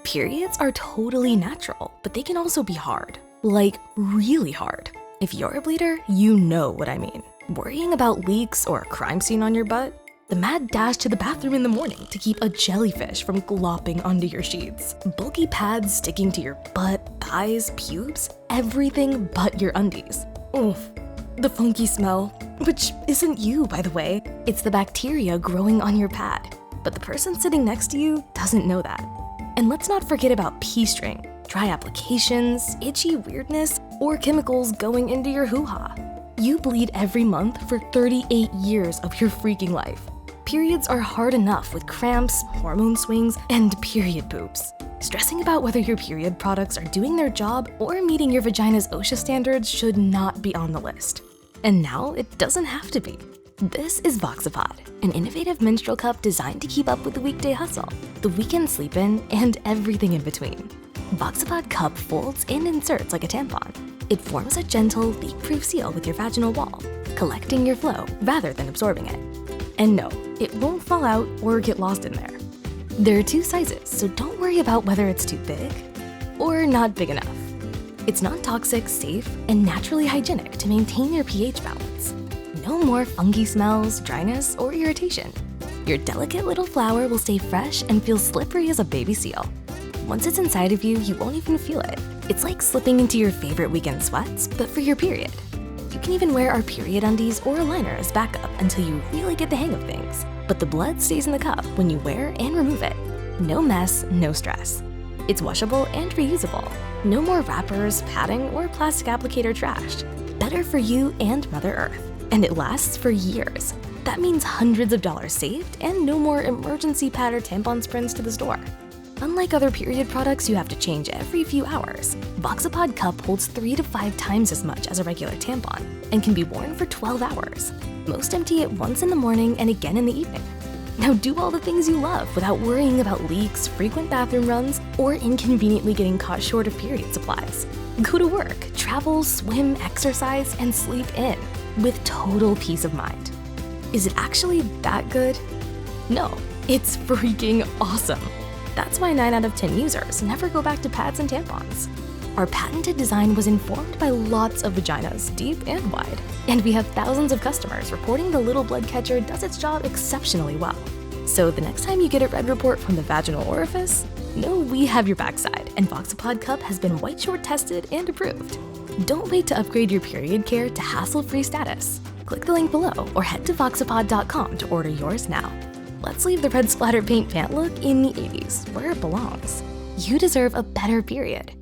Periods are totally natural, but they can also be hard. Like, really hard. If you're a bleeder, you know what I mean. Worrying about leaks or a crime scene on your butt? The mad dash to the bathroom in the morning to keep a jellyfish from glopping onto your sheets. Bulky pads sticking to your butt, thighs, pubes, everything but your undies. Oof. The funky smell, which isn't you, by the way. It's the bacteria growing on your pad. But the person sitting next to you doesn't know that. And let's not forget about pee string, dry applications, itchy weirdness, or chemicals going into your hoo-ha. You bleed every month for 38 years of your freaking life. Periods are hard enough with cramps, hormone swings, and period poops. Stressing about whether your period products are doing their job or meeting your vagina's OSHA standards should not be on the list. And now it doesn't have to be. This is VOXAPOD, an innovative menstrual cup designed to keep up with the weekday hustle, the weekend sleep-in, and everything in between. VOXAPOD cup folds and inserts like a tampon. It forms a gentle, leak-proof seal with your vaginal wall, collecting your flow rather than absorbing it. And no, it won't fall out or get lost in there. There are 2 sizes, so don't worry about whether it's too big or not big enough. It's non-toxic, safe, and naturally hygienic to maintain your pH balance. No more funky smells, dryness, or irritation. Your delicate little flower will stay fresh and feel slippery as a baby seal. Once it's inside of you, you won't even feel it. It's like slipping into your favorite weekend sweats, but for your period. You can even wear our period undies or a liner as backup until you really get the hang of things. But the blood stays in the cup when you wear and remove it. No mess, no stress. It's washable and reusable. No more wrappers, padding, or plastic applicator trash. Better for you and Mother Earth. And it lasts for years. That means hundreds of dollars saved and no more emergency pad or tampon sprints to the store. Unlike other period products you have to change every few hours, VOXAPOD cup holds 3 to 5 times as much as a regular tampon and can be worn for 12 hours. Most empty it once in the morning and again in the evening. Now do all the things you love without worrying about leaks, frequent bathroom runs, or inconveniently getting caught short of period supplies. Go to work, travel, swim, exercise, and sleep in with total peace of mind. Is it actually that good? No, it's freaking awesome. That's why 9 out of 10 users never go back to pads and tampons. Our patented design was informed by lots of vaginas, deep and wide, and we have thousands of customers reporting the little blood catcher does its job exceptionally well. So the next time you get a red report from the vaginal orifice, know we have your backside, and VOXAPOD cup has been white short tested and approved. Don't wait to upgrade your period care to hassle-free status. Click the link below or head to VOXAPOD.com to order yours now. Let's leave the red splatter paint pant look in the 80s, where it belongs. You deserve a better period.